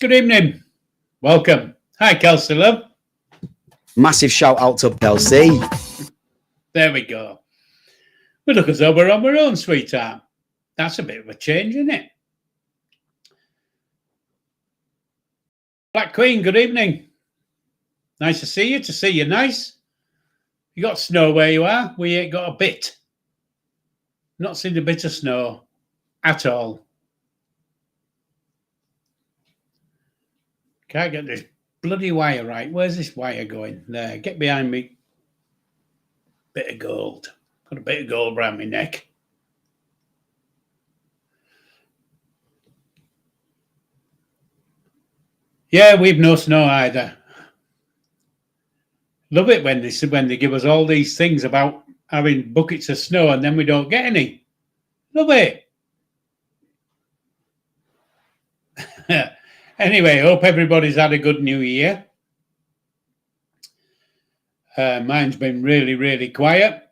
Good evening. Welcome. Hi, Kelsey, love. Massive shout out to Kelsey. There we go. We look as though we're on our own, sweetheart. That's a bit of a change, isn't it? Black Queen, good evening. Nice to see you. To see you, nice. You got snow where you are? We ain't got a bit. Not seen a bit of snow at all. Can't get this bloody wire right. Where's this wire going? There, get behind me. Bit of gold. Got a bit of gold around my neck. Yeah, we've no snow either. Love it when they give us all these things about having buckets of snow and then we don't get any. Love it. Anyway, hope everybody's had a good new year. Mine's been really, really quiet.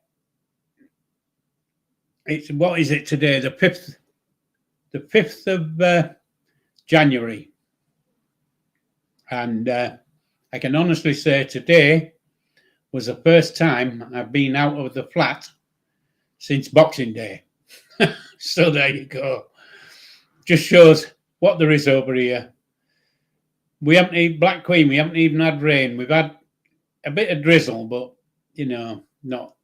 What is it today? The 5th of January. And I can honestly say today was the first time I've been out of the flat since Boxing Day. So there you go. Just shows what there is over here. We haven't even, Black Queen, we haven't even had rain. We've had a bit of drizzle, but, not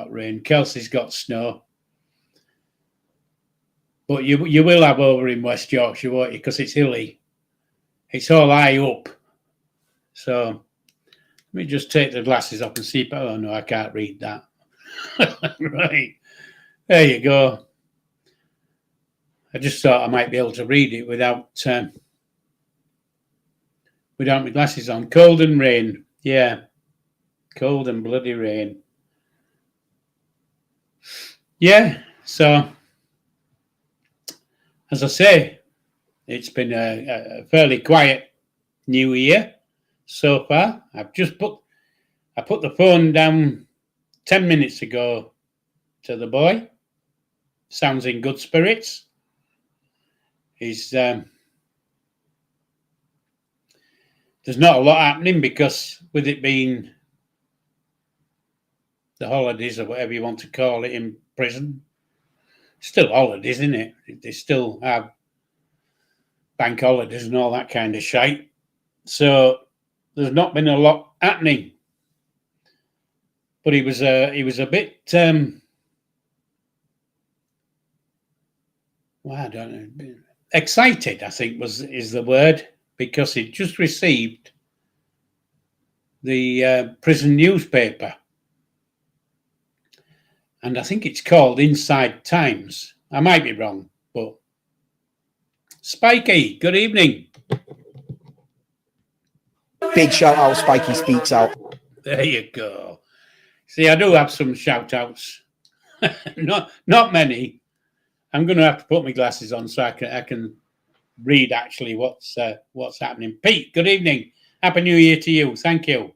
rain. Kelsey's got snow. But you will have over in West Yorkshire, won't you? Because it's hilly. It's all high up. So let me just take the glasses off and see if... Oh, no, I can't read that. Right. There you go. I just thought I might be able to read it without my glasses on. Cold and rain. Yeah. Cold and bloody rain. Yeah. So, as I say, it's been a fairly quiet new year so far. I put the phone down 10 minutes ago to the boy. Sounds in good spirits. He's there's not a lot happening because with it being the holidays or whatever you want to call it in prison, still holidays, isn't it? They still have bank holidays and all that kind of shite. So there's not been a lot happening. But he was a bit I don't know, excited, I think is the word, because he just received the prison newspaper. And I think it's called Inside Times. I might be wrong, but Spiky, good evening. Big shout out, Spiky Speaks Out. There you go. See, I do have some shout outs. not many. I'm going to have to put my glasses on so I can read actually what's happening. Pete, good evening. Happy New Year to you. Thank you.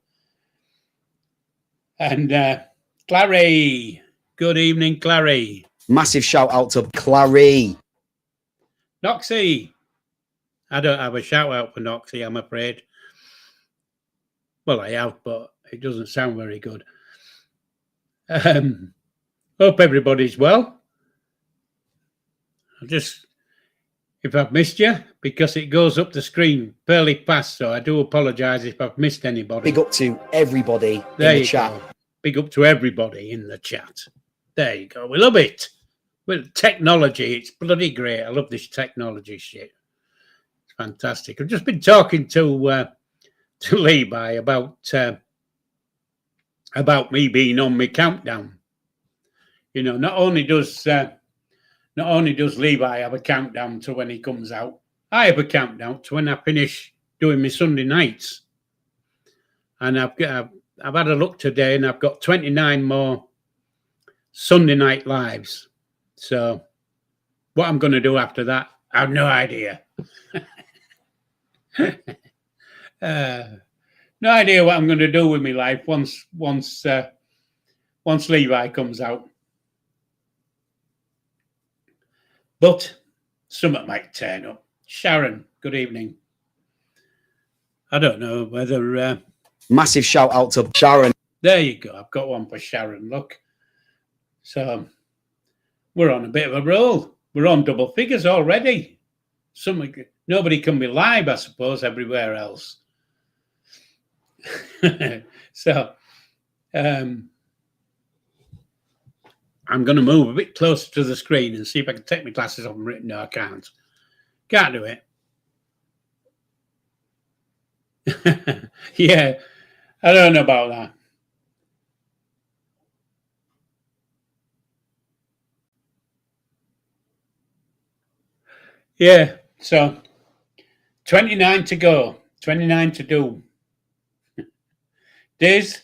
And Clary, good evening, Clary. Massive shout out to Clary. Noxie. I don't have a shout out for Noxie, I'm afraid. Well, I have, but it doesn't sound very good. Hope everybody's well. If I've missed you, because it goes up the screen fairly fast, so I do apologise if I've missed anybody. Big up to everybody in the chat. Go. Big up to everybody in the chat. There you go. We love it. Well, technology, it's bloody great. I love this technology shit. It's fantastic. I've just been talking to Levi about me being on my countdown. Not only does Levi have a countdown to when he comes out, I have a countdown to when I finish doing my Sunday nights. And I've had a look today, and I've got 29 more Sunday night lives. So what I'm going to do after that, I have no idea. No idea what I'm going to do with my life once Levi comes out. But something might turn up. Sharon, good evening. I don't know whether... Massive shout out to Sharon. There you go. I've got one for Sharon. Look. So we're on a bit of a roll. We're on double figures already. Nobody can be live, I suppose, everywhere else. So I'm going to move a bit closer to the screen and see if I can take my glasses off and written. No, I can't. Can't do it. Yeah, I don't know about that. Yeah, so 29 to go, 29 to do. Days.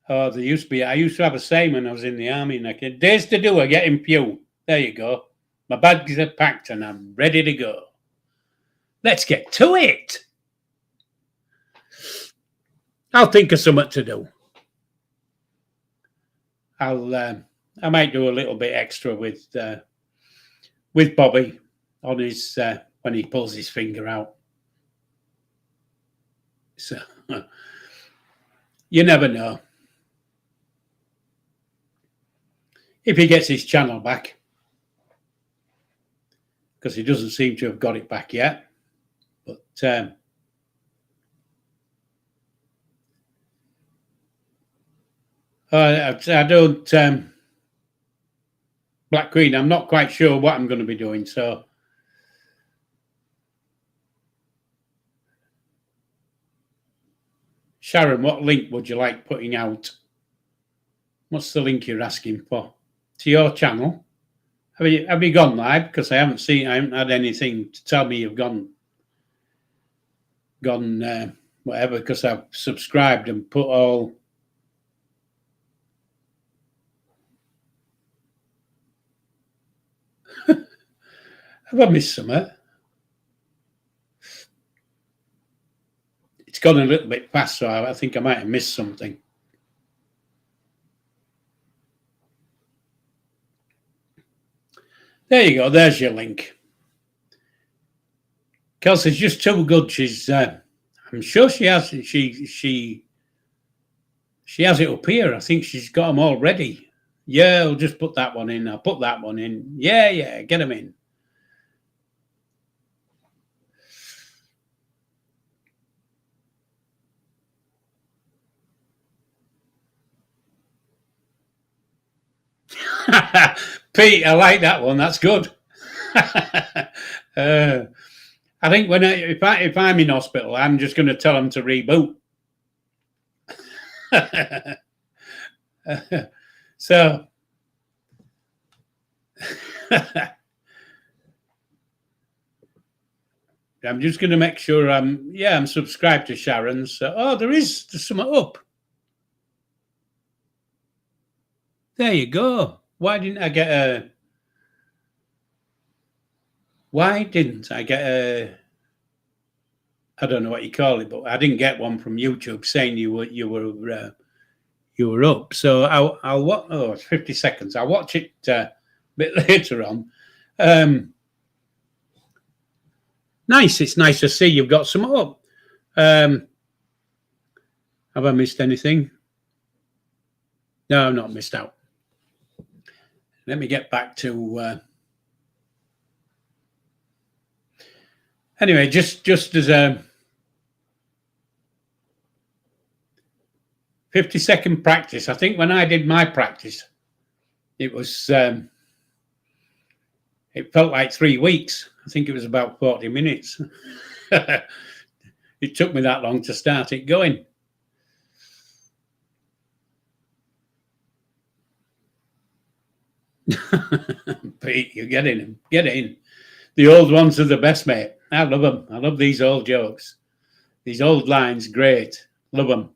Oh, there used to be. I used to have a saying when I was in the army. And days to do are getting few. There you go. My bags are packed and I'm ready to go. Let's get to it. I'll think of something to do. I might do a little bit extra with Bobby on his when he pulls his finger out. So you never know. If he gets his channel back, because he doesn't seem to have got it back yet. But I don't... Black Queen, I'm not quite sure what I'm going to be doing, so... Sharon, what link would you like putting out? What's the link you're asking for? To your channel? Have you gone live? Because I haven't had anything to tell me you've gone whatever, because I've subscribed and put all... Have I missed something? It's gone a little bit fast, so I think I might have missed something. There you go. There's your link. Kelsey's just too good. She's... I'm sure she has. She has it up here. I think she's got them all ready. Yeah, I'll just put that one in. I'll put that one in. Yeah, get them in. Pete, I like that one. That's good. I think if I'm in hospital, I'm just going to tell them to reboot. So I'm just going to make sure I'm subscribed to Sharon's. So, there's something up. There you go. Why didn't I get a I don't know what you call it, but I didn't get one from YouTube saying you were up. So I'll watch. Oh, it's 50 seconds. I'll watch it a bit later on. Nice. It's nice to see you've got some up. Have I missed anything? No, I'm not missed out. Let me get back to... Anyway, just as a 50-second practice, I think when I did my practice, it was... it felt like 3 weeks. I think it was about 40 minutes. It took me that long to start it going. Pete, you get in. Get in. The old ones are the best, mate. I love them. I love these old jokes. These old lines, great. Love them.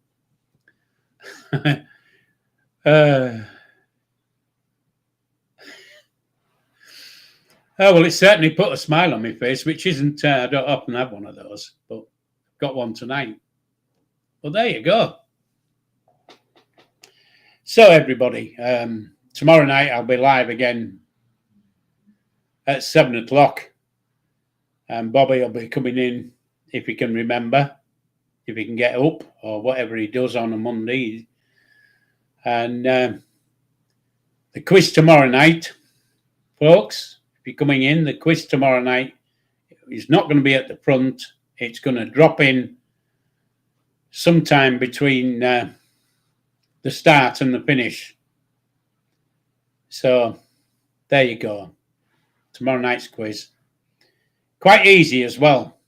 Oh, well, it certainly put a smile on my face, which isn't... I don't often have one of those, but got one tonight. Well, there you go. So, everybody, tomorrow night I'll be live again at 7 o'clock. And Bobby will be coming in, if he can remember. if he can get up or whatever he does on a Monday. And the quiz tomorrow night, folks, if you're coming in, the quiz tomorrow night is not going to be at the front. It's going to drop in sometime between the start and the finish. So there you go. Tomorrow night's quiz. Quite easy as well.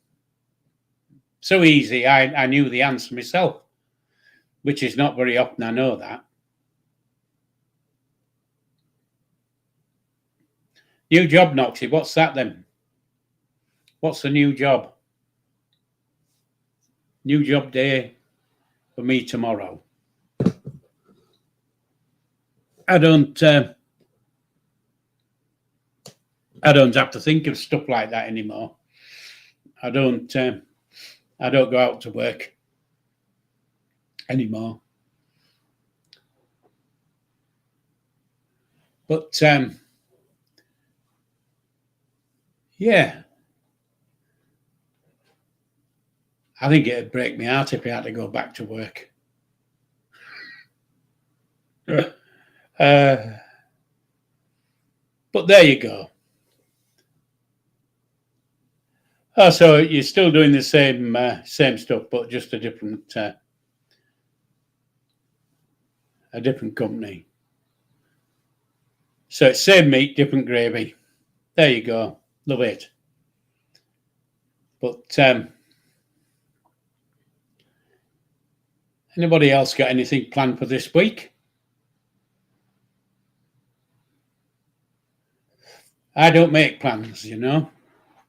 So easy, I knew the answer myself, which is not very often, I know that. New job, Noxie. What's that then? What's the new job? New job day for me tomorrow. I don't have to think of stuff like that anymore. I don't go out to work anymore. But yeah, I think it'd break my heart if I had to go back to work. But there you go. Oh, so you're still doing the same stuff, but just a different company. So it's same meat, different gravy. There you go. Love it. But anybody else got anything planned for this week? I don't make plans, you know.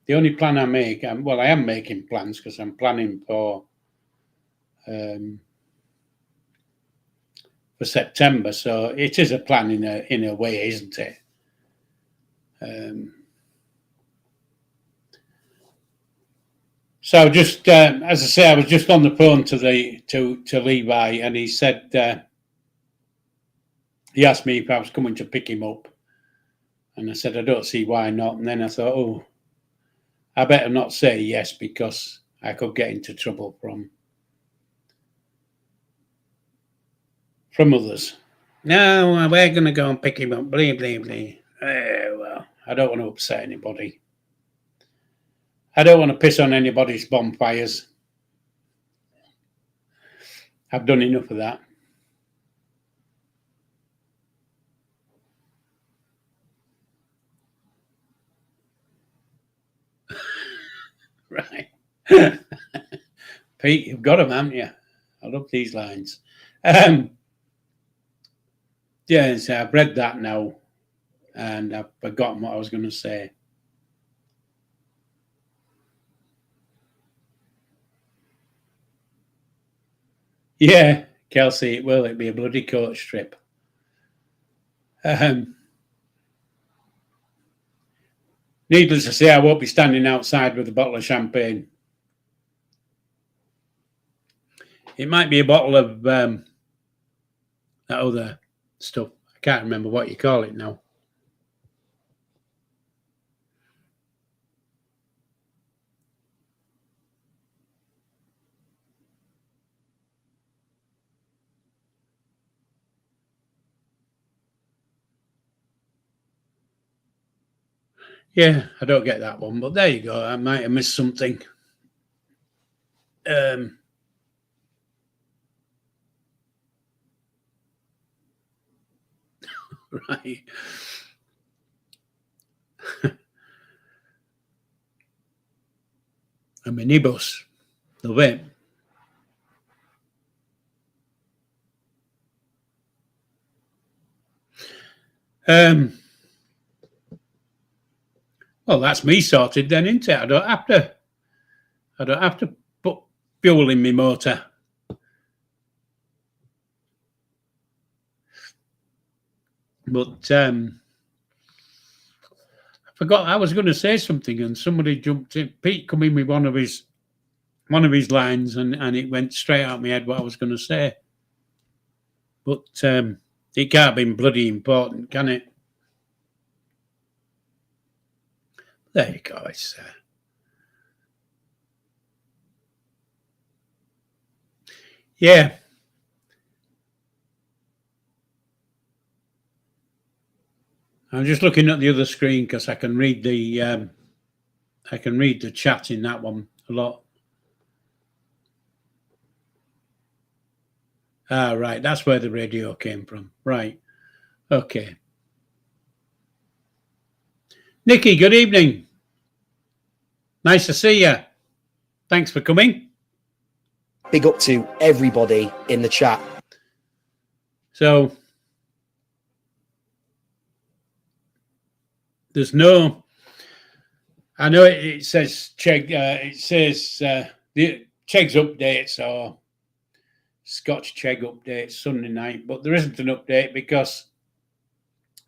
The only plan I make, I am making plans because I'm planning for September. So it is a plan in a way, isn't it? So just as I say, I was just on the phone to Levi, and he said he asked me if I was coming to pick him up, and I said I don't see why not. And then I thought, oh, I better not say yes because I could get into trouble from others. No, we're going to go and pick him up. Blee, blee, blee. Well, I don't want to upset anybody. I don't want to piss on anybody's bonfires. I've done enough of that. Right. Pete, you've got them, haven't you? I love these lines. Yeah, so I've read that now, and I've forgotten what I was going to say. Yeah, Kelsey, it'll be a bloody coach trip. Needless to say, I won't be standing outside with a bottle of champagne. It might be a bottle of that other stuff. I can't remember what you call it now. Yeah, I don't get that one, but there you go. I might have missed something. Right. A minibus. Love it. Well, that's me sorted then, isn't it? I don't have to put fuel in my motor. But I forgot I was going to say something, and somebody jumped in. Pete come in with one of his lines, and it went straight out of my head what I was going to say. But it can't be bloody important, can it? There you go. It's Yeah. I'm just looking at the other screen because I can read the chat in that one a lot. Ah, right. That's where the radio came from. Right. Okay. Nikki, good evening. Nice to see you. Thanks for coming. Big up to everybody in the chat. So there's no. I know it says Chegg. It says the Cheggs updates or Scotch Chegg updates Sunday night, but there isn't an update because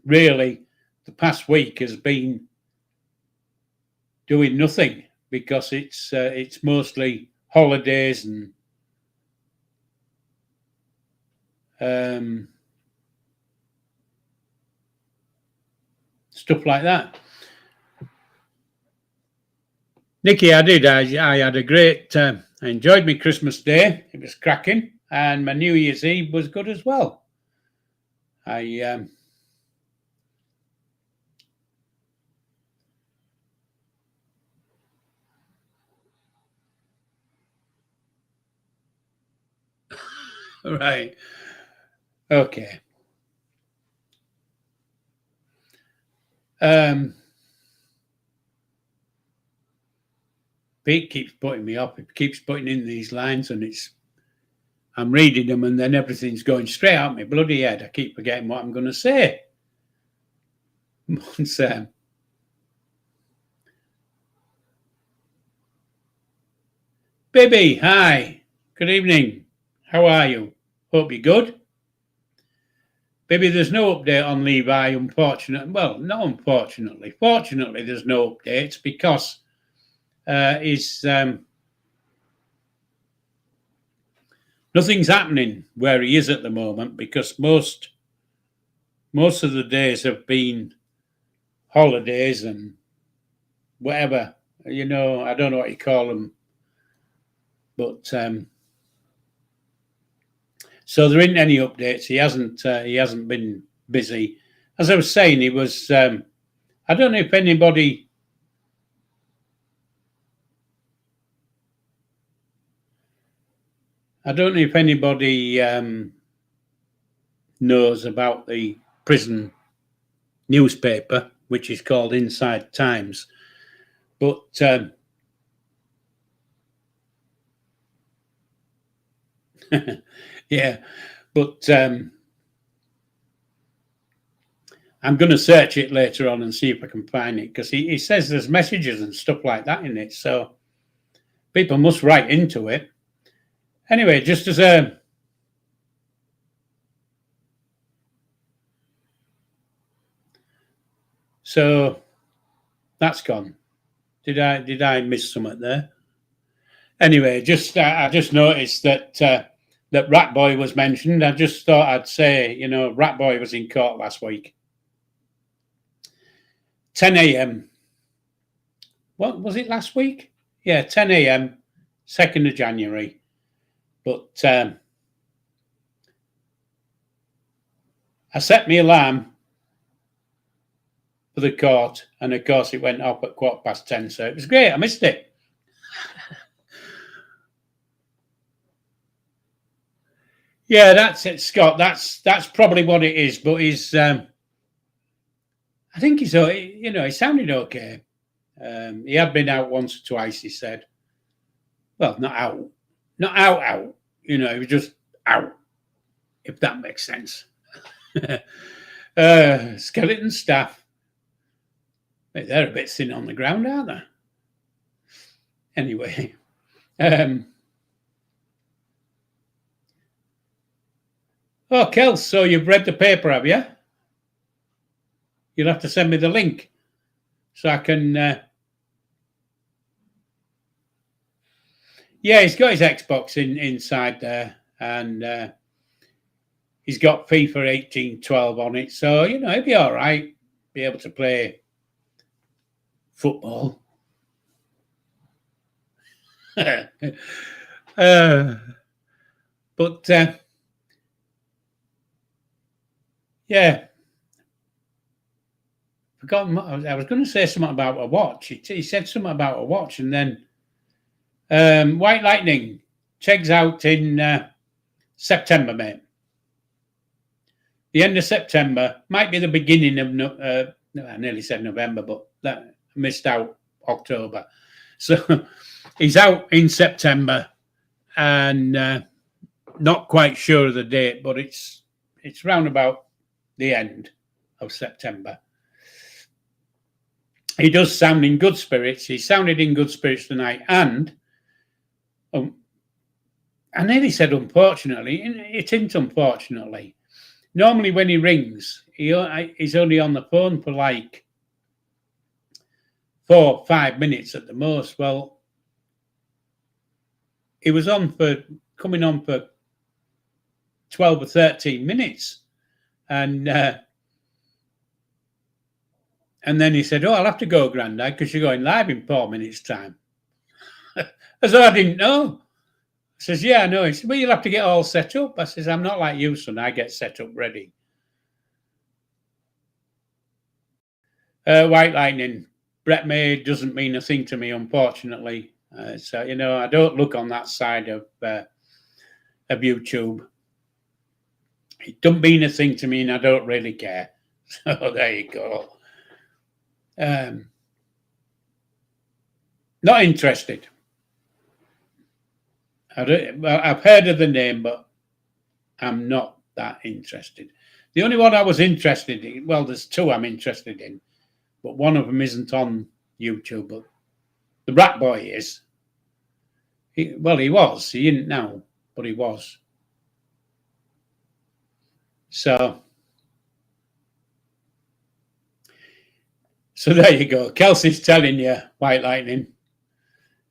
really the past week has been doing nothing because it's mostly holidays and stuff like that. Nikki, I did. I had a great. I enjoyed my Christmas Day. It was cracking, and my New Year's Eve was good as well. I right. Okay. Pete keeps putting me up. He keeps putting in these lines, and I'm reading them, and then everything's going straight out my bloody head. I keep forgetting what I'm going to say. Once, Bibby, hi. Good evening. How are you? Hope you're good. Bibby, there's no update on Levi, unfortunately. Well, not unfortunately. Fortunately, there's no updates because nothing's happening where he is at the moment because most of the days have been holidays and whatever. I don't know what you call them, but so there isn't any updates. He hasn't been busy. As I was saying, he was. I don't know if anybody. I don't know if anybody knows about the prison newspaper, which is called Inside Times, but yeah, but I'm going to search it later on and see if I can find it because he says there's messages and stuff like that in it, so people must write into it. Anyway, just as a so that's gone. Did I miss something there? Anyway, I just noticed that that Rat Boy was mentioned. I just thought I'd say, Rat Boy was in court last week. 10 a.m. What was it last week? Yeah, 10 a.m., 2nd of January. But I set my alarm for the court, and of course it went off at 10:15. So it was great. I missed it. Yeah, that's it, Scott. That's probably what it is. But he's, I think he's, he sounded okay. He had been out once or twice. He said, "Well, not out. He was just out, if that makes sense." Skeleton staff. They're a bit thin on the ground, aren't they? Anyway, Kels, so you've read the paper, have you? You'll have to send me the link so I can. Yeah, he's got his Xbox inside there, and he's got FIFA 18-12 on it, so he'll be all right. Be able to play football. But But yeah, forgotten. I was going to say something about a watch. He said something about a watch, and then White Lightning, Cheggs out in September, mate. The end of September, might be the beginning of I nearly said November, but that missed out October. So he's out in September, and not quite sure of the date, but it's round about the end of September. He does sound in good spirits. He sounded in good spirits tonight, and I nearly said unfortunately. It isn't unfortunately. Normally when he rings, he's only on the phone for like 4 or 5 minutes at the most. Well, he was coming on for 12 or 13 minutes, and then he said, "Oh, I'll have to go, Grandad, because you're going live in 4 minutes' time." As though I didn't know. I says, "Yeah, I know." He said, "Well, you'll have to get all set up." I says, "I'm not like you, son. I get set up ready." White Lightning, Brett May doesn't mean a thing to me, unfortunately. So, I don't look on that side of YouTube. It doesn't mean a thing to me, and I don't really care. So there you go. Not interested. I've heard of the name, but I'm not that interested. The only one I was interested in, well, there's two I'm interested in, but one of them isn't on YouTube. But the Rat Boy is. He was. He isn't now, but he was. So there you go. Kelsey's telling you, White Lightning,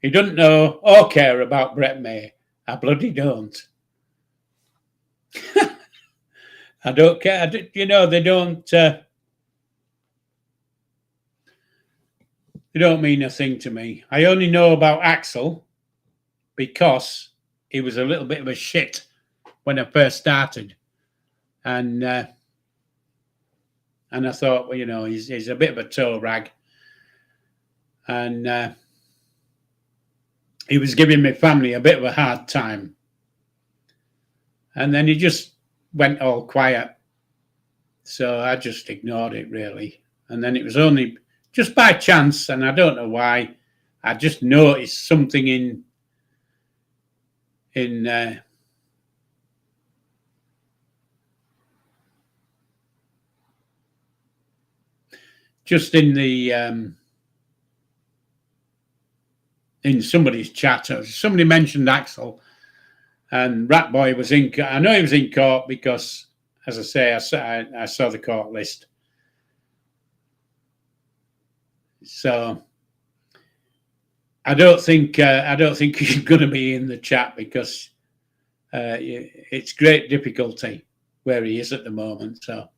he doesn't know or care about Brett May. I bloody don't. I don't care. They don't. They don't mean a thing to me. I only know about Axel because he was a little bit of a shit when I first started, and I thought, well, he's a bit of a toe rag, and he was giving my family a bit of a hard time, and then he just went all quiet. So I just ignored it, really. And then it was only just by chance, and I don't know why, I just noticed something in just in the in somebody's chat. Somebody mentioned Axel, and Rat Boy was in. I know he was in court because, as I say, I saw the court list. So I don't think he's going to be in the chat because it's great difficulty where he is at the moment. So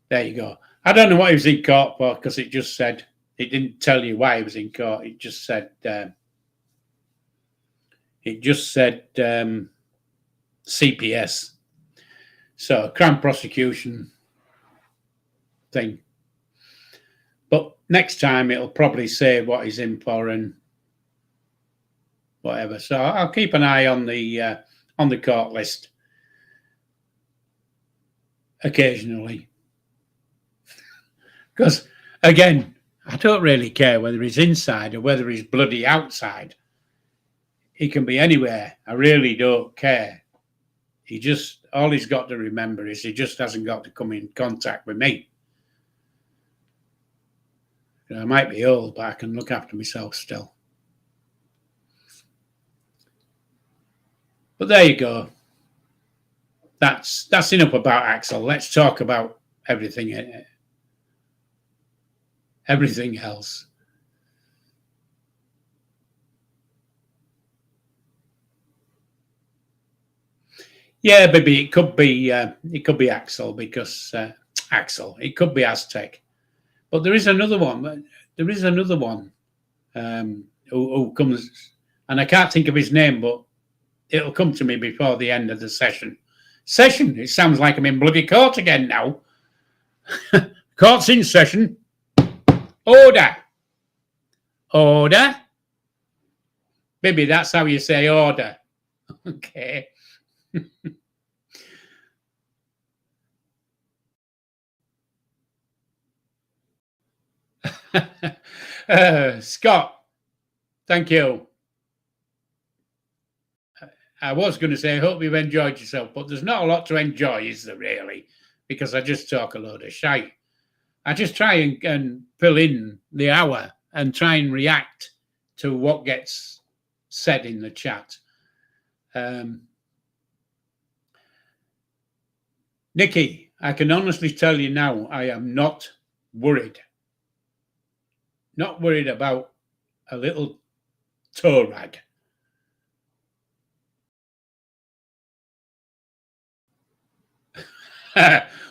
there you go. I don't know what he was in court for because it just said, it didn't tell you why he was in court. It just said CPS. So Crown prosecution thing. But next time it'll probably say what he's in for and whatever. So I'll keep an eye on the court list occasionally. Because again, I don't really care whether he's inside or whether he's bloody outside. He can be anywhere. I really don't care. All he's got to remember is he just hasn't got to come in contact with me. I might be old, but I can look after myself still. But there you go. That's enough about Axel. Let's talk about everything else. Yeah, baby, it could be Axel because Axel. It could be Aztec. But there is another one. Who comes, and I can't think of his name, but it'll come to me before the end of the session. Session? It sounds like I'm in bloody court again now. Court's in session. Order. Order. Maybe that's how you say order. Okay. Scott, thank you. I was going to say, I hope you've enjoyed yourself, but there's not a lot to enjoy, is there really? Because I just talk a load of shite. I just try and fill in the hour and try and react to what gets said in the chat. Nikki, I can honestly tell you now, I am not worried. Not worried about a little toe rag.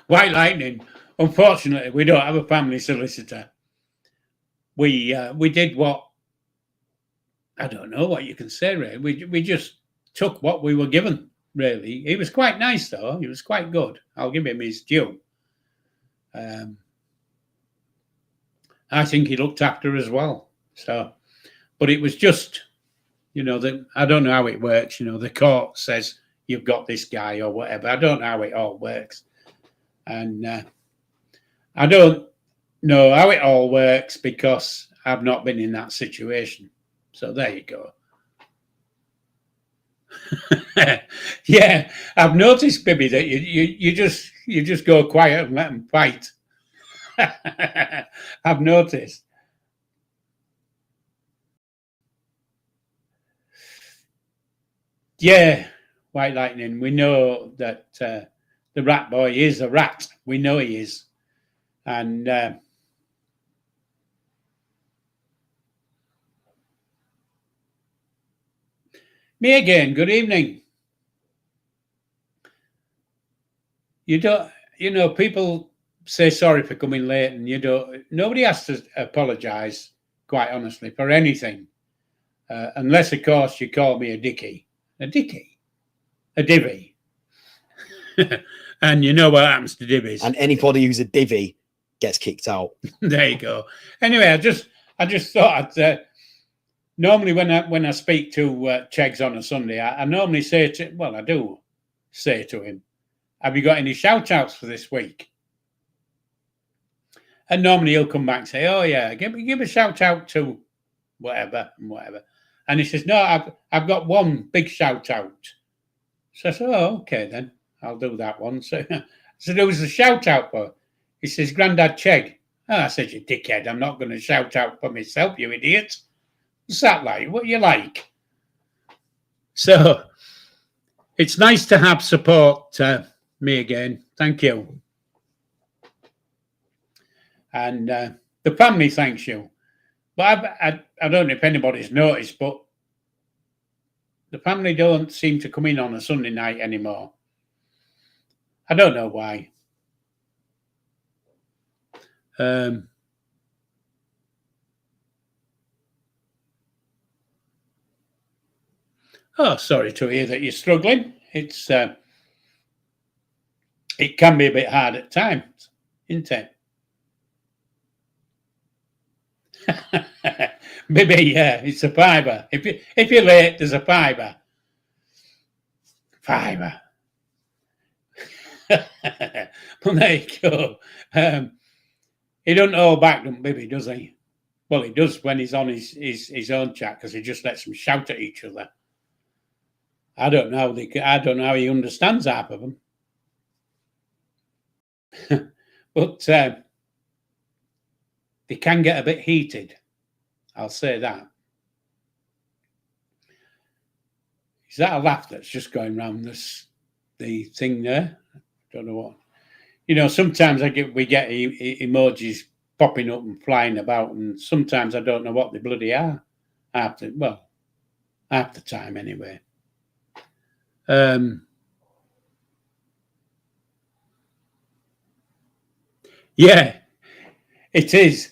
White Lightning. Unfortunately, we don't have a family solicitor. We did what, I don't know what you can say, really. We just took what we were given, really. He was quite nice, though. He was quite good. I'll give him his due. I think he looked after as well. So, but it was just, you know, I don't know how it works. You know, the court says you've got this guy or whatever. I don't know how it all works. And I don't know how it all works because I've not been in that situation. So there you go. Yeah, I've noticed, Bibby, that you just go quiet and let them fight. I've noticed. Yeah, White Lightning. We know that the rat boy is a rat. We know he is. And me again, good evening. People say sorry for coming late, and nobody has to apologize, quite honestly, for anything. Unless, of course, you call me a dickie. A dickie? A divvy. And you know what happens to divvies. And anybody who's a divvy gets kicked out. There you go. Anyway, I just thought normally when I speak to Cheggs on a Sunday, I normally say I do say to him, have you got any shout outs for this week? And normally he'll come back and say, oh yeah, give a shout out to whatever and whatever. And he says, no, I've got one big shout out. So I said, oh, okay then, I'll do that one. So there was a shout out for. He says, Grandad Chegg. Oh, I said, you dickhead, I'm not going to shout out for myself, you idiot. What's that like? What you like? So it's nice to have support, me again. Thank you. And the family thanks you. But I don't know if anybody's noticed, but the family don't seem to come in on a Sunday night anymore. I don't know why. Oh, sorry to hear that you're struggling. It can be a bit hard at times, isn't it? Maybe, yeah, it's a fiver. If you're late, there's a fiver. Fiver. Well, there you go. He doesn't hold back, maybe, does he? Well, he does when he's on his own chat because he just lets them shout at each other. I don't know how he understands half of them. But they can get a bit heated. I'll say that. Is that a laugh that's just going around the thing there? I don't know what. You know, sometimes we get emojis popping up and flying about, and sometimes I don't know what they bloody are. Half the time anyway. Yeah, it is.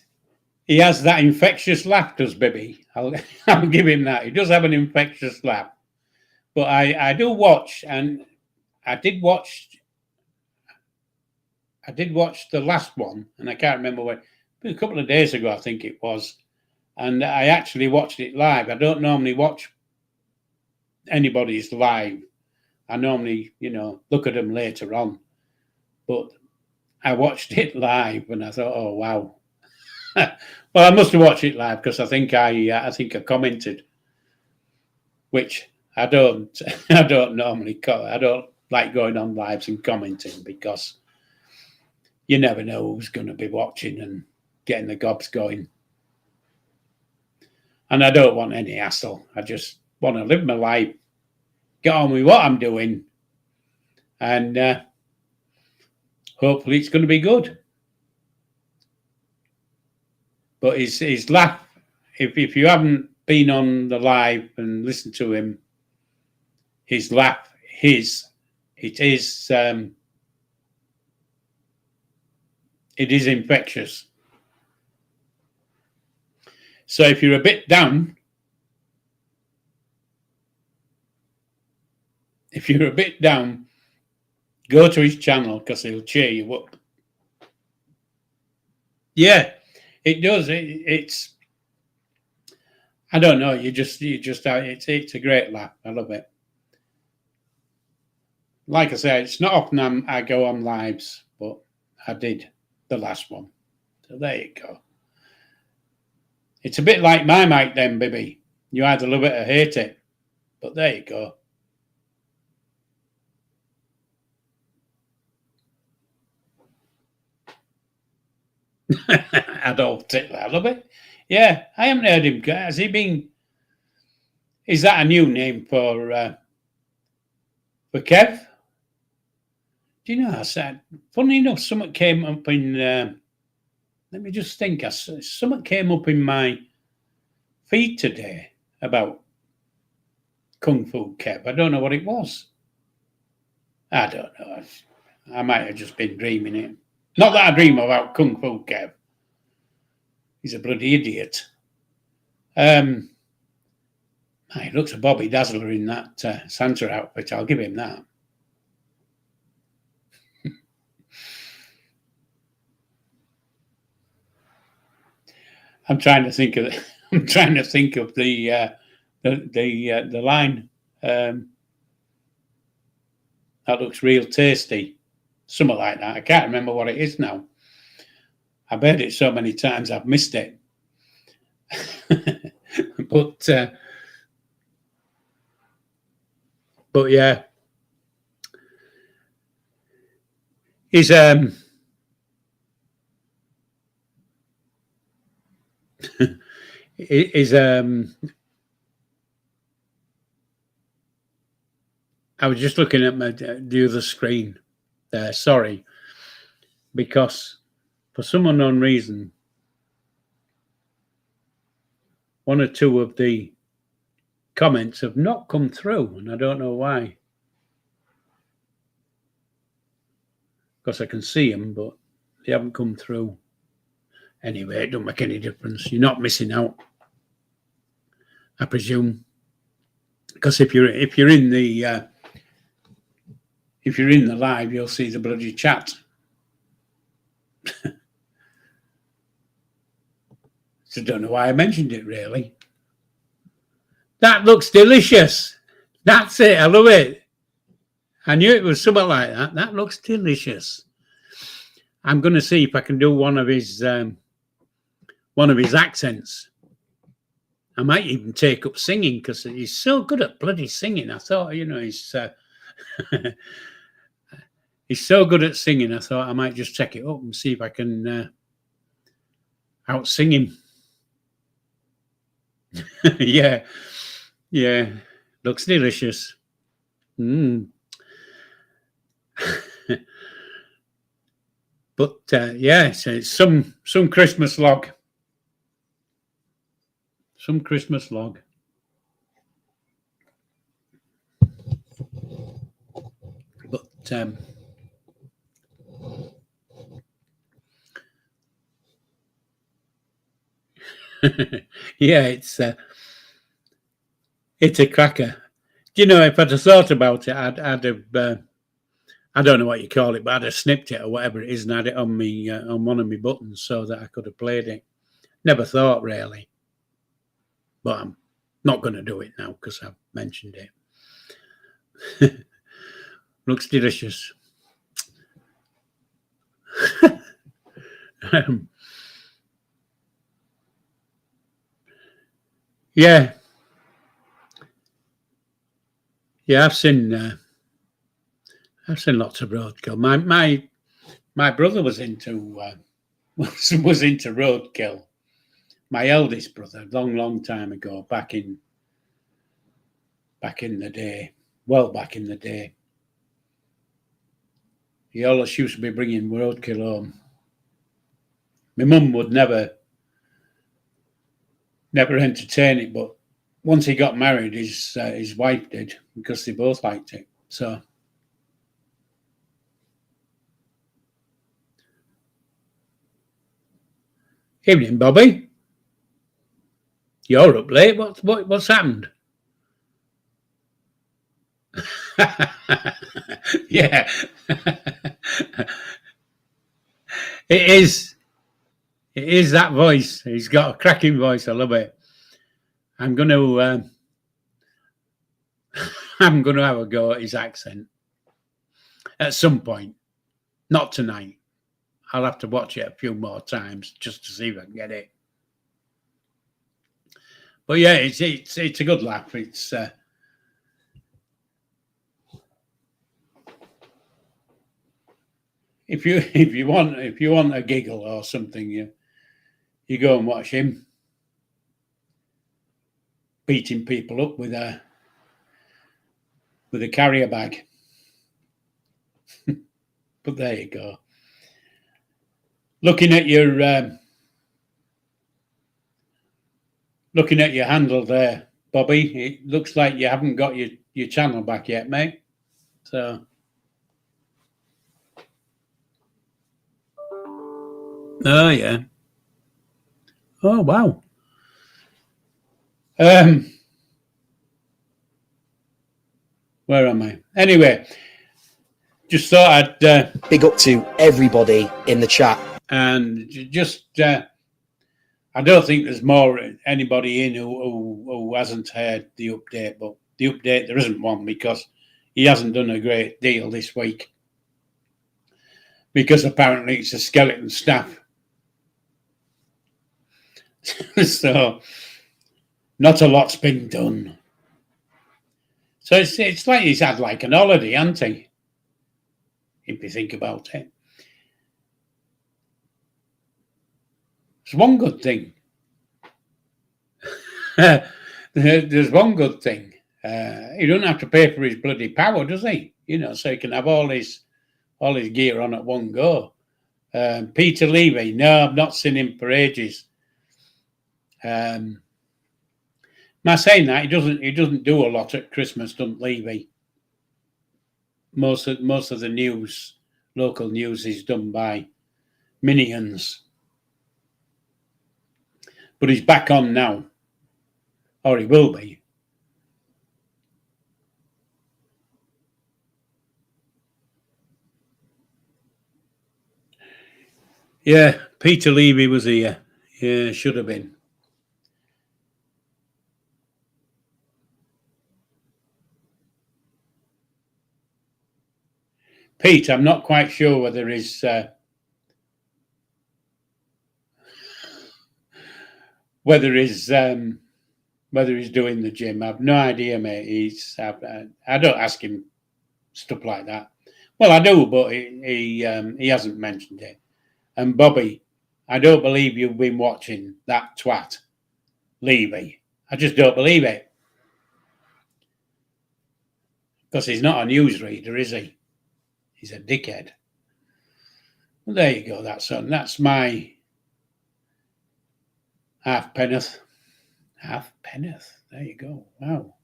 He has that infectious laugh, does Bibby? I'll give him that. He does have an infectious laugh. But I do watch, and I did watch the last one, and I can't remember when. A couple of days ago, I think it was, and I actually watched it live. I don't normally watch anybody's live. I normally, look at them later on, but I watched it live, and I thought, oh wow. Well, I must have watched it live because I think I commented, which I don't. I don't normally. I don't like going on lives and commenting because you never know who's going to be watching and getting the gobs going. And I don't want any hassle. I just want to live my life, get on with what I'm doing, and hopefully it's going to be good. But his laugh, if you haven't been on the live and listened to him, his laugh, it is infectious. So if you're a bit down, go to his channel because he'll cheer you up. Yeah, it does. It's I don't know. It's a great laugh. I love it. Like I say, it's not often I go on lives, but I did the last one. So there you go. It's a bit like my mic then, baby. You either love it or hate it. But there you go. Adolf Hitler. I love it. Yeah, I haven't heard him. Has he been... Is that a new name for Kev? Do you know, I said, funny enough, something came up in... let me just think. Something came up in my feed today about Kung Fu Kev. I don't know what it was. I don't know. I might have just been dreaming it. Not that I dream about Kung Fu Kev. He's a bloody idiot. He looks a Bobby Dazzler in that Santa outfit. I'll give him that. I'm trying to think of the line. That looks real tasty. Something like that. I can't remember what it is now. I've heard it so many times I've missed it. But yeah. He's I was just looking at the other screen there, sorry, because for some unknown reason, one or two of the comments have not come through, and I don't know why. Because I can see them, but they haven't come through. Anyway, it don't make any difference. You're not missing out, I presume. Because if you're in the live, you'll see the bloody chat. So I don't know why I mentioned it, really. That looks delicious. That's it. I love it. I knew it was something like that. That looks delicious. I'm going to see if I can do one of his accents. I might even take up singing because he's so good at bloody singing. I thought, he's he's so good at singing. I thought I might just check it up and see if I can out-sing him. Yeah, looks delicious. But yeah, so it's some Christmas log. Some Christmas log. But yeah, it's a cracker. you know, if I'd have thought about it, I'd have. I don't know what you call it, but I'd have snipped it or whatever it is and had it on me on one of my buttons so that I could have played it. Never thought really, but I'm not going to do it now because I've mentioned it. Looks delicious. Yeah, I've seen lots of roadkill. My brother was into was into roadkill. My eldest brother, long time ago, back in the day, well back in the day. He always used to be bringing roadkill home. My mum would never entertain it, but once he got married, his wife did because they both liked it. So. Evening, Bobby. You're up late. What's happened? Yeah. It is that voice. He's got a cracking voice. I love it. I'm going to have a go at his accent at some point. Not tonight. I'll have to watch it a few more times just to see if I can get it. But yeah, it's a good laugh. It's if you want a giggle or something, you go and watch him beating people up with a carrier bag. But there you go. Looking at your handle there, Bobby, it looks like you haven't got your channel back yet, mate. So, oh yeah, oh wow. Where am I? Anyway, just thought I'd big up to everybody in the chat, and just I don't think there's more anybody in who hasn't heard the update, but the update there isn't one because he hasn't done a great deal this week because apparently it's a skeleton staff. So not a lot's been done. So it's like he's had like an holiday, hasn't he? If you think about it. There's one good thing. There's one good thing. He doesn't have to pay for his bloody power, does he? You know, so he can have all his gear on at one go. Peter Levy, no, I've not seen him for ages. Am I saying that he doesn't do a lot at Christmas, doesn't Levy? Most of the news, local news, is done by minions. But he's back on now, or he will be. Yeah, Peter Levy was here. Yeah, should have been. Pete, I'm not quite sure whether he's whether he's doing the gym. I've no idea, mate. I don't ask him stuff like that. Well, I do, but he hasn't mentioned it. And Bobby, I don't believe you've been watching that twat, Levy. I just don't believe it. Because he's not a newsreader, is he? He's a dickhead. Well, there you go. That's my half penneth. Half penneth. There you go. Wow.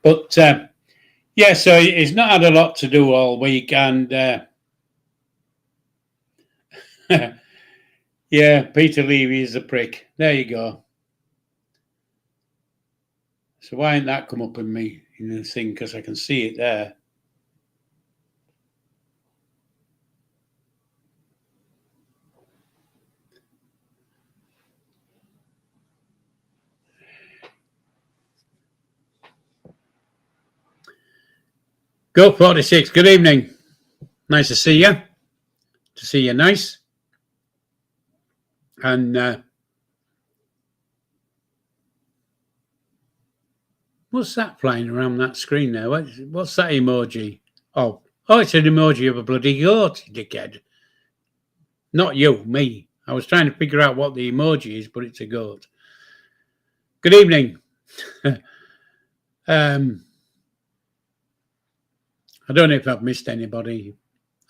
But yeah, so he's not had a lot to do all week, and yeah, Peter Levy is a prick. There you go. So why ain't that come up in me in the thing? Because I can see it there. Go 46. Good evening. Nice to see you. To see you nice. And what's that flying around that screen there? What's that emoji? Oh, it's an emoji of a bloody goat, dickhead. Not you, me. I was trying to figure out what the emoji is, but it's a goat. Good evening. I don't know if I've missed anybody.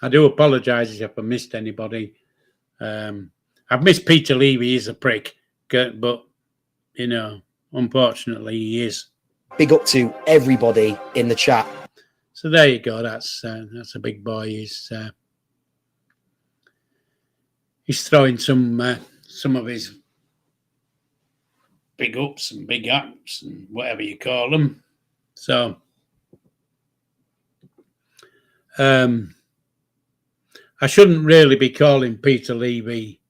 I do apologise if I've missed anybody. I've missed Peter Levy. He's a prick, but you know, unfortunately, he is. Big up to everybody in the chat. So there you go. That's a big boy. He's throwing some of his big ups and big ups and whatever you call them. So I shouldn't really be calling Peter Levy.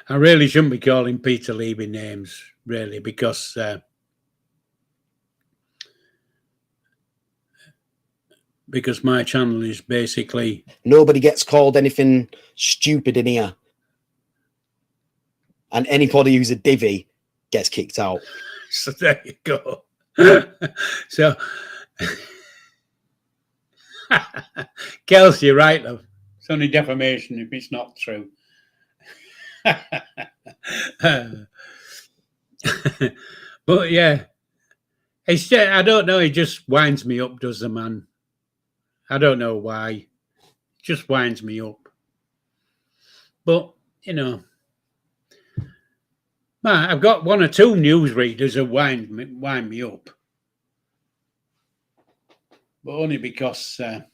I really shouldn't be calling Peter Levy names, really, because my channel is basically... Nobody gets called anything stupid in here. And anybody who's a divvy gets kicked out. So there you go. So, Kelsey, you're right, love. It's only defamation if it's not true. But yeah, it's just, I don't know. It just winds me up, does the man? I don't know why. It just winds me up. But you know, man, I've got one or two newsreaders that wind me up, but only because I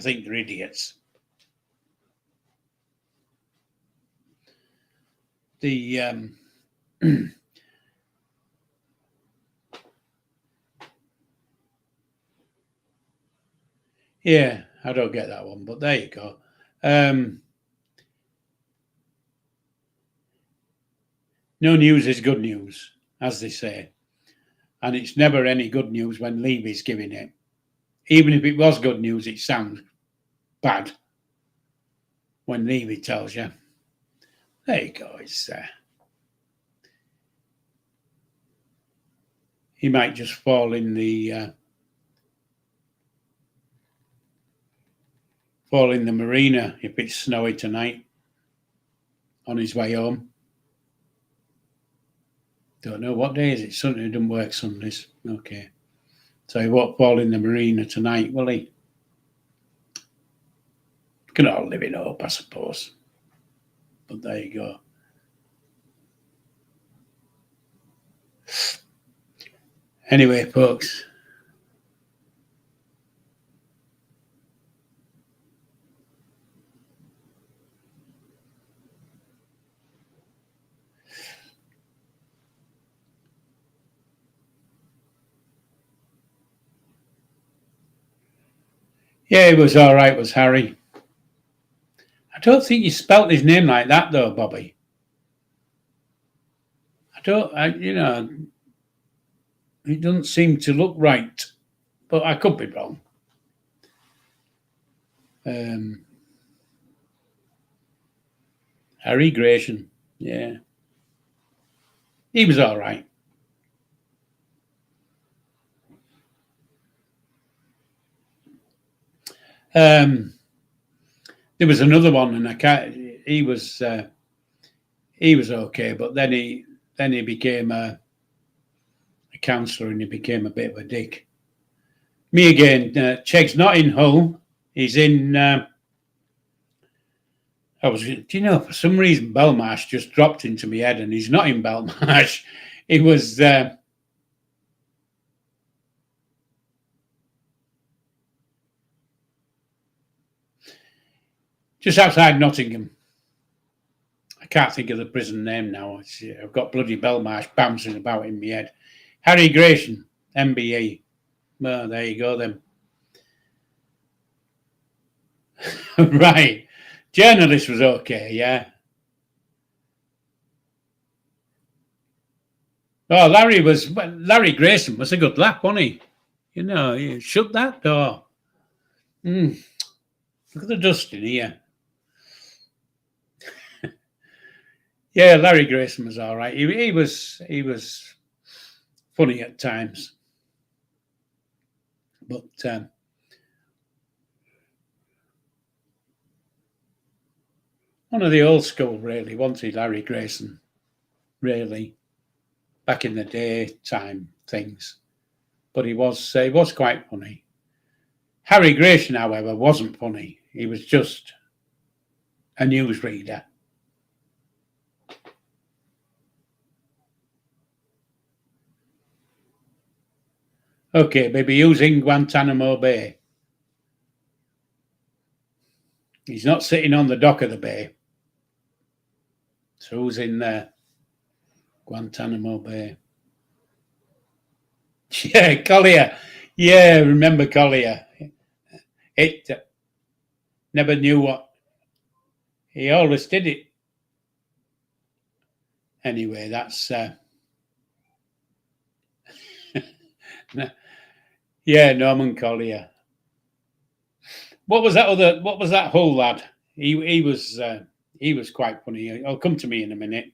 think they're idiots. The yeah, I don't get that one, but there you go. No news is good news, as they say. And it's never any good news when Levy's giving it. Even if it was good news, it sounds bad when Levy tells you. There you go. It's he might just fall in the marina if it's snowy tonight on his way home. Don't know what day is it. Sunday. Doesn't work Sundays. Okay. So he won't fall in the marina tonight, will he? Can all live in hope, I suppose. But there you go. Anyway, folks. Yeah, it was all right, was Harry. I don't think you spelt his name like that, though, Bobby. You know, it doesn't seem to look right, but I could be wrong. Harry Grayson, yeah. He was all right. There was another one, and he was okay, but then he became a counsellor, and he became a bit of a dick. Me again. Cheggs not in Hull. He's in. Do you know, for some reason Belmarsh just dropped into my head, and he's not in Belmarsh. He was. Just outside Nottingham. I can't think of the prison name now. I've got bloody Belmarsh bouncing about in my head. Harry Grayson, MBE. Well, there you go then. Right. Journalist was okay, yeah. Oh, Larry Grayson was a good lap, wasn't he? You know, you shut that door. Look at the dust in here. Yeah, Larry Grayson was all right. He was funny at times, but one of the old school, really, wasn't he, Larry Grayson? Really, back in the daytime things, but he was quite funny. Harry Grayson, however, wasn't funny. He was just a newsreader. Okay, baby, using Guantanamo Bay. He's not sitting on the dock of the bay. So who's in there? Guantanamo Bay. Yeah, Collier. Yeah, remember Collier. It never knew what. He always did it. Anyway, that's... yeah, Norman Collier. What was that Hull lad? He was quite funny. I'll come to me in a minute.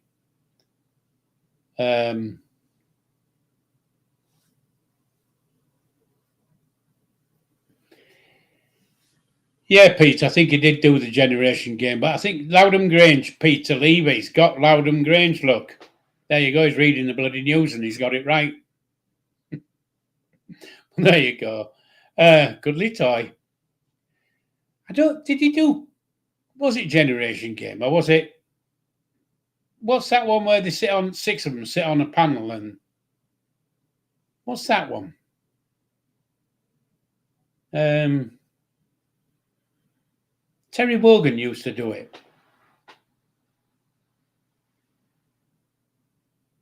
Yeah, Pete, I think he did do the generation game, but I think Loudham Grange, Peter Levy's got Loudham Grange, look. There you go, he's reading the bloody news and he's got it right. There you go. Goodly toy. Did he do, was it generation game or was it, what's that one where they sit on, 6 of them sit on a panel and, what's that one? Terry Wogan used to do it.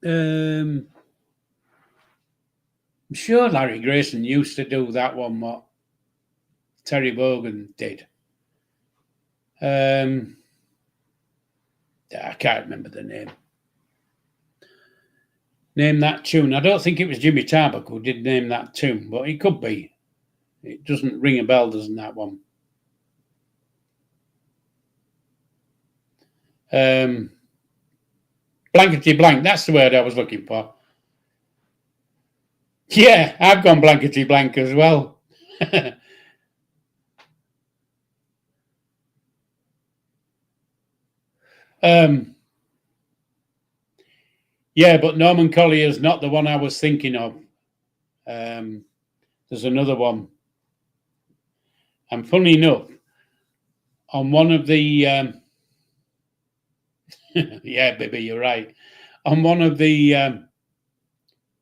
I'm sure Larry Grayson used to do that one, what Terry Wogan did. I can't remember the name. Name that tune. I don't think it was Jimmy Tarbuck who did name that tune, but it could be. It doesn't ring a bell, doesn't that one? Blankety blank, that's the word I was looking for. Yeah, I've gone blankety blank as well. Yeah, but Norman Collier's not the one I was thinking of. There's another one. And funny enough, on one of the yeah, baby, you're right. On one of the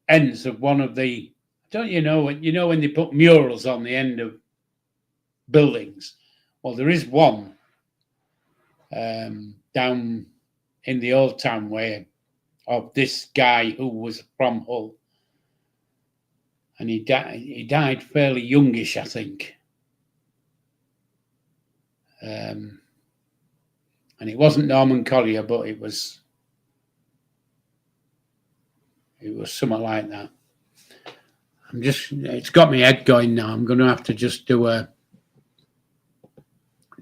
ends of one of the, don't you know when they put murals on the end of buildings? Well, there is one down in the Old Town way of this guy who was from Hull, and he died fairly youngish, I think. And it wasn't Norman Collier, but it was something like that. It's got my head going now. I'm going to have to just do a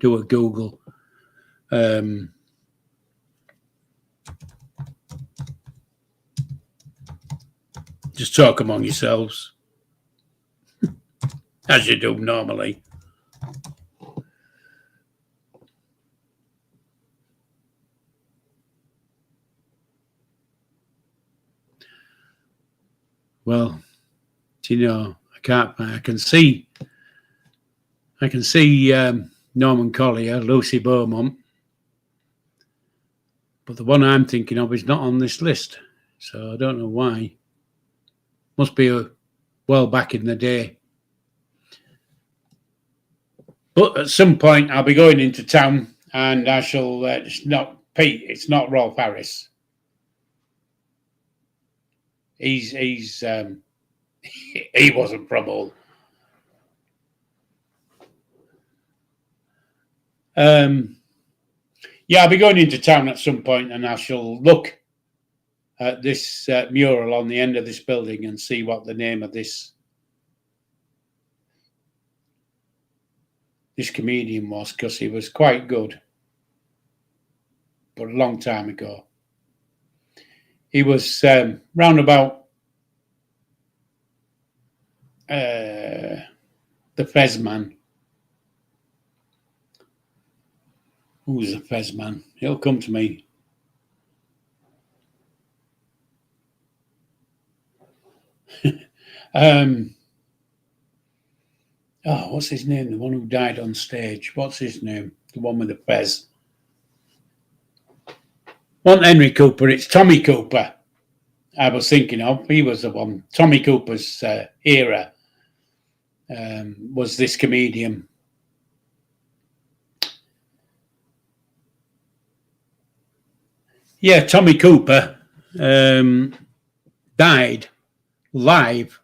Google. Just talk among yourselves, as you do normally. Well, do you know, I can see Norman Collier, Lucy Beaumont, but the one I'm thinking of is not on this list, so I don't know why. Must be well back in the day. But at some point I'll be going into town and I shall just not Pete, it's not Rolf Harris. He's he wasn't from Hull. Yeah, I'll be going into town at some point, and I shall look at this mural on the end of this building and see what the name of this comedian was, because he was quite good, but a long time ago. He was round about the Fez Man. Who's the Fez Man? He'll come to me. What's his name? The one who died on stage. What's his name? The one with the fez. Wasn't Henry Cooper, it's Tommy Cooper I was thinking of. He was the one. Tommy Cooper's era was this comedian. Yeah, Tommy Cooper died live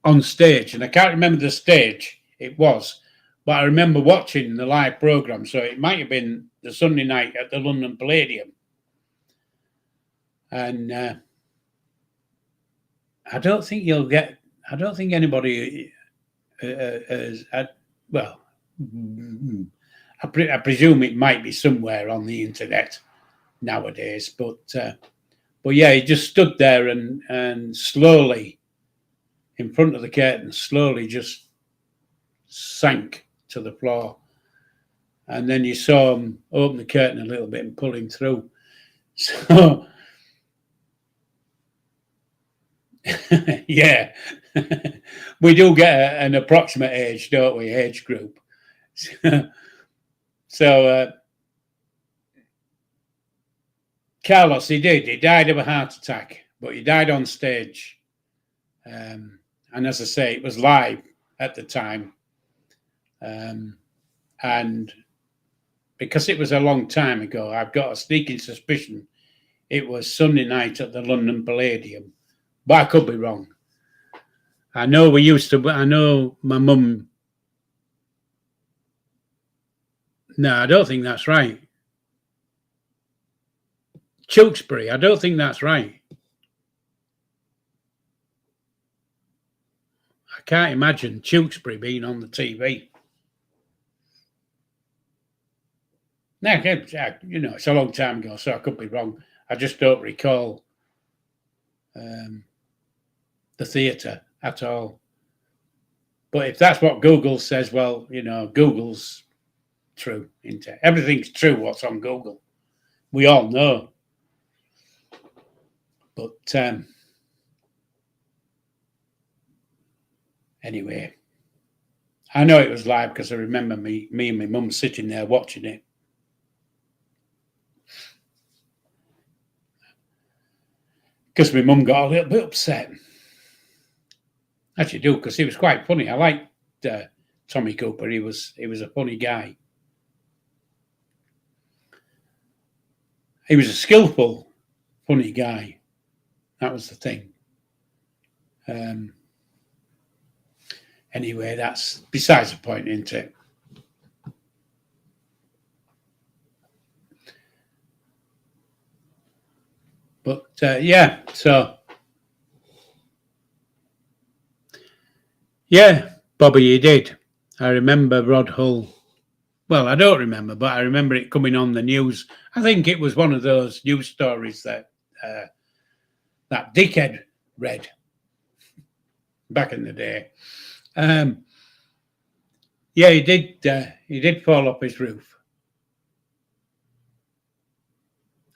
on stage, and I can't remember the stage it was, but I remember watching the live program. So it might have been the Sunday night at the London Palladium, and I don't think anybody well, I presume it might be somewhere on the internet nowadays, but yeah, he just stood there and slowly, in front of the curtain, slowly just sank to the floor. And then you saw him open the curtain a little bit and pull him through. So, yeah, we do get an approximate age, don't we? Age group. So, Carlos, he died of a heart attack, but he died on stage. And as I say, it was live at the time. And because it was a long time ago, I've got a sneaking suspicion it was Sunday night at the London Palladium, but I could be wrong. I know my mum. No, I don't think that's right. Tewkesbury, I don't think that's right. I can't imagine Tewkesbury being on the TV. Now, it's a long time ago, so I could be wrong. I just don't recall the theatre at all. But if that's what Google says, well, Google's true, isn't it? Everything's true what's on Google. We all know. But anyway, I know it was live because I remember me and my mum sitting there watching it. Because my mum got a little bit upset. Actually, do, because he was quite funny. I liked Tommy Cooper. He was a funny guy. He was a skillful, funny guy. That was the thing. Anyway, that's besides the point, isn't it? But yeah, so yeah, Bobby, you did. I remember Rod Hull. Well, I don't remember, but I remember it coming on the news. I think it was one of those news stories that that dickhead read back in the day. Yeah, he did fall off his roof.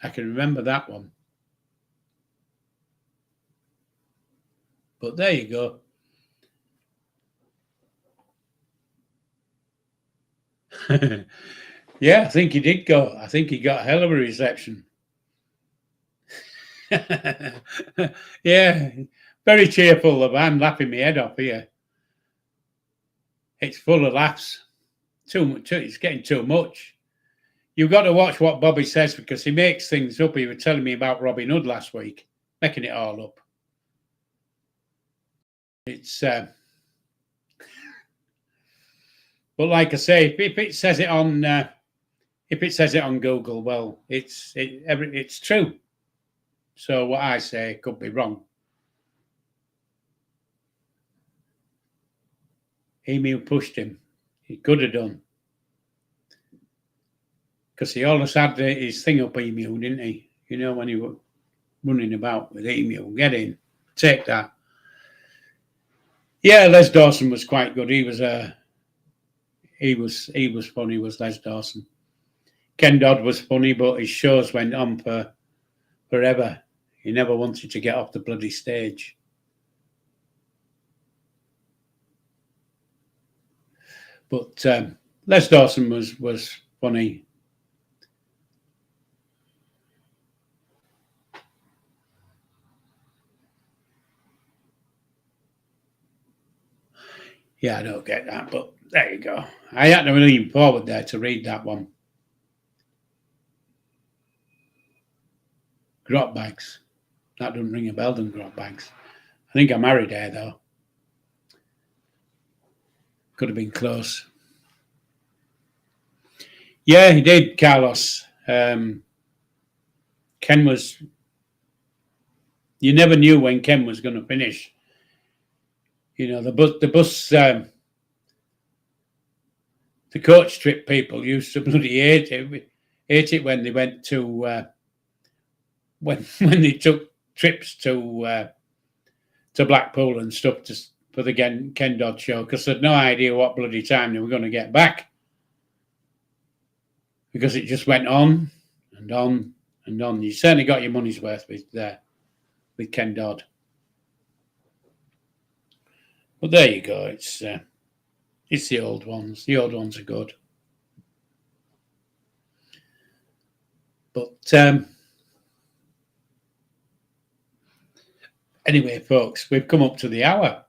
I can remember that one. But there you go. Yeah, I think he did go. I think he got a hell of a reception. Yeah, very cheerful. I'm laughing my head off here. It's full of laughs. Too much. It's getting too much. you've got to watch what Bobby says because he makes things up. He was telling me about Robin Hood last week, making it all up. It's, but like I say, if it says it on Google, well, it's true. So what I say could be wrong. Emu pushed him. He could have done. Because he always had his thing up Emu, didn't he? You know, when he was running about with Emu. Get in. Take that. Yeah, Les Dawson was quite good. He was funny, was Les Dawson. Ken Dodd was funny, but his shows went on for forever. He never wanted to get off the bloody stage. But Les Dawson was funny. Yeah, I don't get that, but there you go. I had to lean forward there to read that one. Grot bags. That doesn't ring a bell, than grot bags. I think I married her, though. Could have been close. Yeah, he did, Carlos. Ken was... You never knew when Ken was going to finish. You know, the coach trip people used to bloody hate it when they went to when they took trips to Blackpool and stuff for the Ken Dodd show because they had no idea what bloody time they were going to get back because it just went on and on and on. You certainly got your money's worth with Ken Dodd. But there you go. It's the old ones. The old ones are good. But anyway, folks, we've come up to the hour.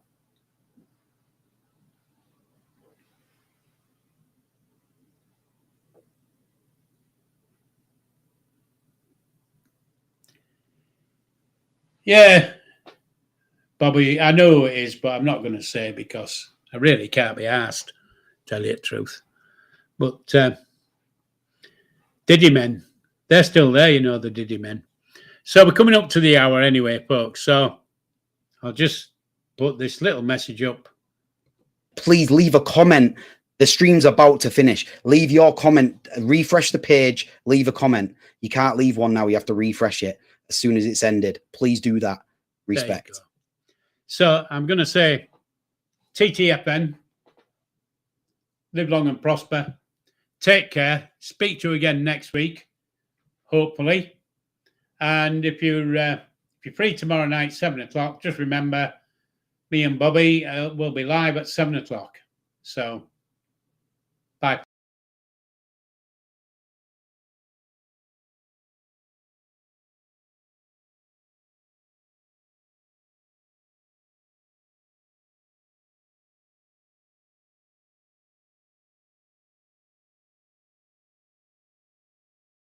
Yeah. Bobby, I know it is, but I'm not going to say because I really can't be asked, tell you the truth. But Diddy Men, they're still there, you know, the Diddy Men. So we're coming up to the hour anyway, folks. So I'll just put this little message up. Please leave a comment. The stream's about to finish. Leave your comment. Refresh the page. Leave a comment. You can't leave one now. You have to refresh it as soon as it's ended. Please do that. Respect. So I'm going to say TTFN, live long and prosper. Take care. Speak to you again next week, hopefully. And if you're free tomorrow night, 7 o'clock, just remember me and Bobby will be live at 7 o'clock. So